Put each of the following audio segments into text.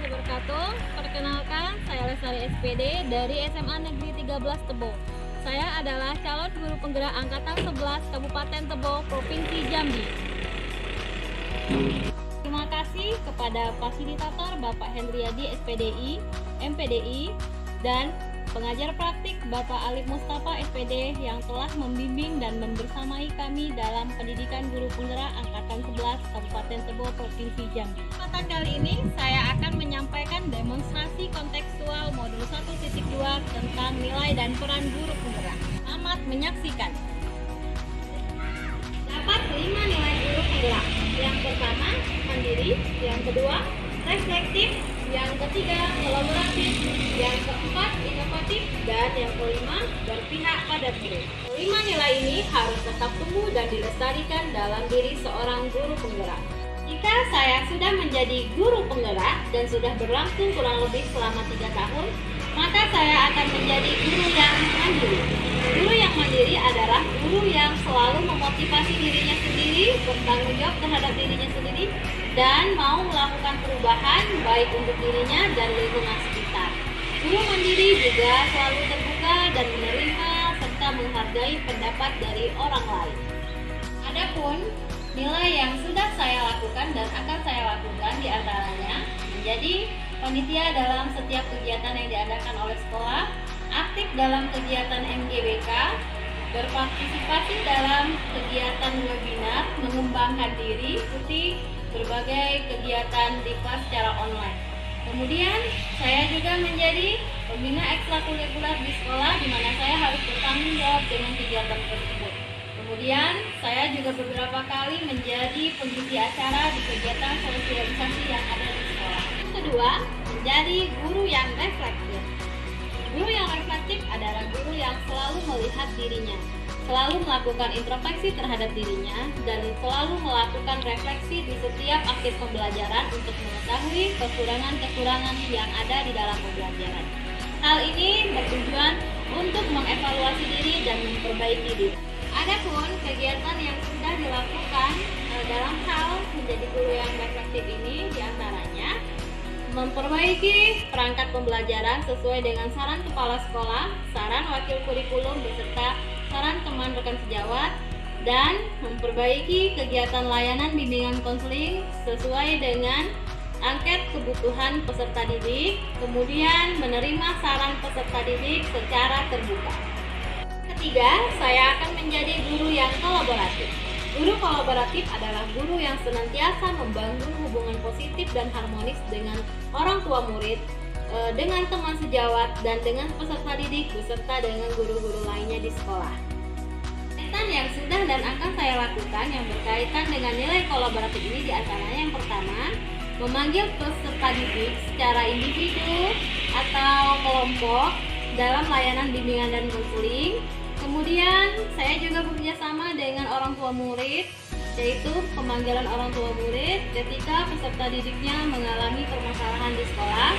wabarakatuh. Perkenalkan, saya Lestari SPD dari SMA Negeri 13 Tebo. Saya adalah calon guru penggerak angkatan 11 Kabupaten Tebo, Provinsi Jambi. Terima kasih kepada fasilitator Bapak Hendriadi SPDI, MPDI, dan pengajar praktik Bapak Alif Mustafa SPD yang telah membimbing dan membersamai kami dalam pendidikan guru penggerak angkatan 11 Kabupaten Tebo, Provinsi Jambi. Kesempatan kali ini saya akan menyampaikan demonstrasi kontekstual modul 1.2 tentang nilai dan peran guru penggerak. Selamat menyaksikan. Dapat 5 nilai guru penggerak. Yang pertama, mandiri. Yang kedua, reflektif. Yang ketiga, kolaboratif. Yang keempat, inovatif. Dan yang kelima, berpihak pada guru. 5 nilai ini harus tetap tumbuh dan dilestarikan dalam diri seorang guru penggerak. Jika saya sudah menjadi guru penggerak dan sudah berlangsung kurang lebih selama 3 tahun, maka saya akan menjadi guru yang mandiri. Guru yang mandiri adalah guru yang selalu memotivasi dirinya sendiri, bertanggung jawab terhadap dirinya sendiri, dan mau melakukan perubahan baik untuk dirinya dan lingkungan sekitar. Guru mandiri juga selalu terbuka dan menerima serta menghargai pendapat dari orang lain. Adapun nilai yang sudah saya lakukan dan akan saya lakukan diantaranya menjadi panitia dalam setiap kegiatan yang diadakan oleh sekolah, aktif dalam kegiatan MGBK, berpartisipasi dalam kegiatan webinar, mengembangkan diri, ikuti berbagai kegiatan di kelas secara online. Kemudian saya juga menjadi pembina ekstrakurikuler di sekolah di mana saya harus bertanggung jawab dengan kegiatan tersebut. Kemudian saya juga beberapa kali menjadi pengisi acara di kegiatan sosialisasi yang ada di sekolah. Yang kedua, menjadi guru yang reflektif. Guru yang reflektif adalah guru yang selalu melihat dirinya, selalu melakukan introspeksi terhadap dirinya, dan selalu melakukan refleksi di setiap akhir pembelajaran untuk mengetahui kekurangan-kekurangan yang ada di dalam pembelajaran. Hal ini bertujuan untuk mengevaluasi diri dan memperbaiki diri. Adapun kegiatan yang sudah dilakukan dalam hal menjadi guru yang reflektif ini diantaranya memperbaiki perangkat pembelajaran sesuai dengan saran kepala sekolah, saran wakil kurikulum beserta saran teman rekan sejawat, dan memperbaiki kegiatan layanan bimbingan konseling sesuai dengan angket kebutuhan peserta didik, kemudian menerima saran peserta didik secara terbuka. Ketiga, saya akan menjadi guru yang kolaboratif. Guru kolaboratif adalah guru yang senantiasa membangun hubungan positif dan harmonis dengan orang tua murid, dengan teman sejawat, dan dengan peserta didik beserta dengan guru-guru lainnya di sekolah. Kegiatan yang sudah dan akan saya lakukan yang berkaitan dengan nilai kolaboratif ini diantaranya yang pertama, memanggil peserta didik secara individu atau kelompok dalam layanan bimbingan dan konseling. Kemudian saya juga bekerjasama dengan orang tua murid, yaitu pemanggilan orang tua murid ketika peserta didiknya mengalami permasalahan di sekolah.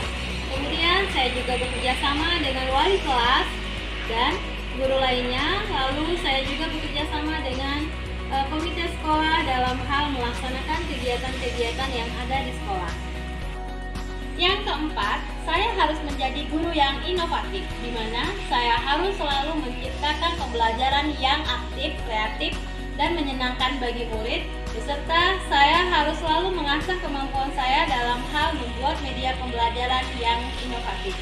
Kemudian saya juga bekerjasama dengan wali kelas dan guru lainnya. Lalu saya juga bekerjasama dengan komite sekolah dalam hal melaksanakan kegiatan-kegiatan yang ada di sekolah. Yang keempat, saya harus menjadi guru yang inovatif, di mana saya harus selalu menciptakan pembelajaran yang aktif, kreatif, dan menyenangkan bagi murid, beserta saya harus selalu mengasah kemampuan saya dalam hal membuat media pembelajaran yang inovatif,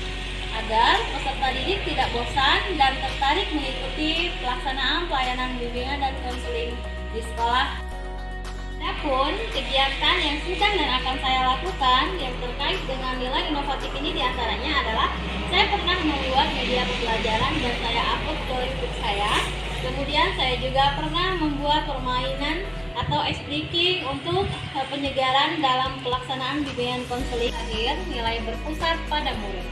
agar peserta didik tidak bosan dan tertarik mengikuti pelaksanaan pelayanan bimbingan dan konseling di sekolah. Adapun kegiatan yang sudah dan akan saya lakukan yang terkait dengan nilai inovatif ini diantaranya adalah saya pernah membuat media pembelajaran dan saya upload ke YouTube saya. Kemudian saya juga pernah membuat permainan atau ice breaking untuk penyegaran dalam pelaksanaan bimbingan konseling. Akhir, nilai berpusat pada murid.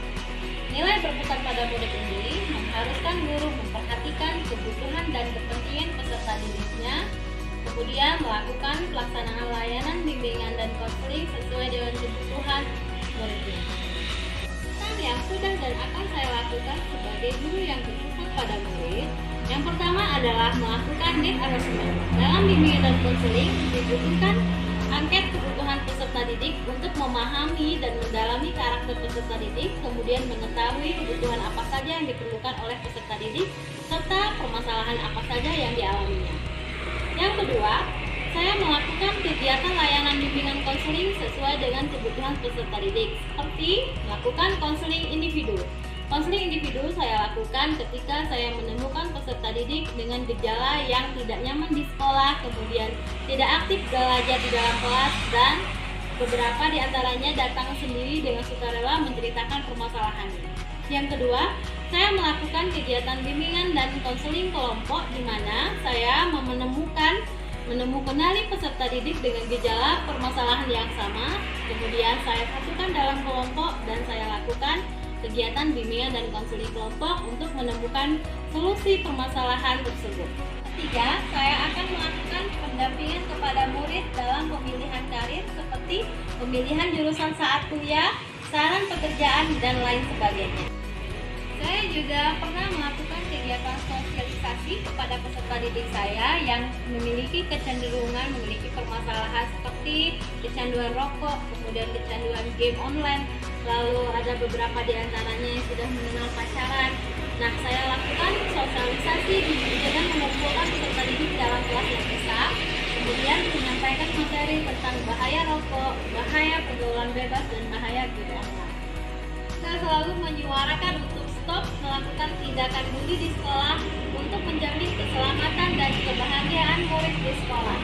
Nilai berpusat pada murid ini mengharuskan guru memperhatikan kebutuhan dan kepentingan peserta didiknya, kemudian melakukan pelaksanaan layanan bimbingan dan konseling sesuai dengan kebutuhan muridnya. Yang sudah dan akan saya lakukan sebagai guru yang berpusat pada murid, yang pertama adalah melakukan need assessment. Dalam bimbingan dan konseling dibutuhkan angket kebutuhan peserta didik untuk memahami dan mendalami karakter peserta didik, kemudian mengetahui kebutuhan apa saja yang diperlukan oleh peserta didik, serta permasalahan apa saja yang dialaminya. Yang kedua, saya melakukan kegiatan layanan bimbingan konseling sesuai dengan kebutuhan peserta didik, seperti melakukan konseling individu. Konseling individu saya lakukan ketika saya menemukan peserta didik dengan gejala yang tidak nyaman di sekolah, kemudian tidak aktif belajar di dalam kelas, dan beberapa di antaranya datang sendiri dengan sukarela menceritakan permasalahannya. Yang kedua, saya melakukan kegiatan bimbingan dan konseling kelompok di mana saya menemukan peserta didik dengan gejala permasalahan yang sama, kemudian saya satukan dalam kelompok dan saya lakukan kegiatan bimbingan dan konseling kelompok untuk menemukan solusi permasalahan tersebut. Ketiga, saya akan melakukan pendampingan kepada murid dalam pemilihan karir seperti pemilihan jurusan saat kuliah, saran pekerjaan, dan lain sebagainya. Saya juga pernah melakukan kegiatan sosialisasi kepada peserta didik saya yang memiliki kecenderungan memiliki permasalahan seperti kecanduan rokok, kemudian kecanduan game online, lalu ada beberapa di antaranya yang sudah mengenal pacaran. Nah, saya lakukan sosialisasi dengan mengumpulkan peserta didik dalam kelas yang besar, kemudian menyampaikan materi tentang bahaya rokok, bahaya pergaulan bebas, dan bahaya game online. Saya selalu menyuarakan untuk stop melakukan tindakan bully di sekolah untuk menjamin keselamatan dan kebahagiaan murid di sekolah.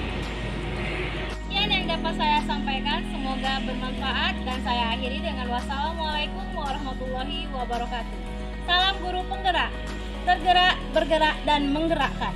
Sekian yang dapat saya sampaikan, semoga bermanfaat, dan saya akhiri dengan wassalamualaikum warahmatullahi wabarakatuh. Salam guru penggerak, tergerak, bergerak, dan menggerakkan.